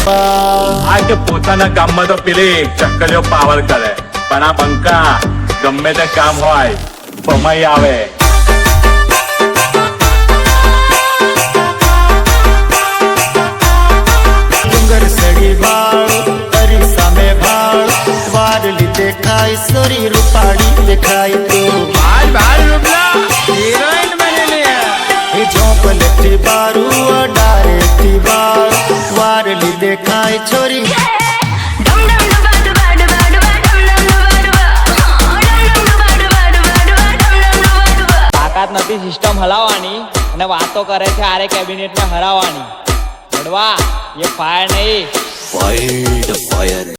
બાળ આ કે પોતાના કામમાં તો પેલી ચક્કરીઓ પાવર કરે, પણ આ બંકા ગમે તે કામ હોય ભમાઈ આવે. ડુંગર સડી ભાળ તારી સામે ભાળ વારલી દેખાય સોરી રૂપાળી દેખાય તો हीरोइन बनेली है. એ ઝોંપલેથી બારું અડારેથી બાળ વારલી દેખાય છોરી તાકાત નથી સિસ્ટમ હલાવવાની અને વાતો કરે છે આરે કેબિનેટ ને હરાવવાની. પડવા એ ફાયર નહીં.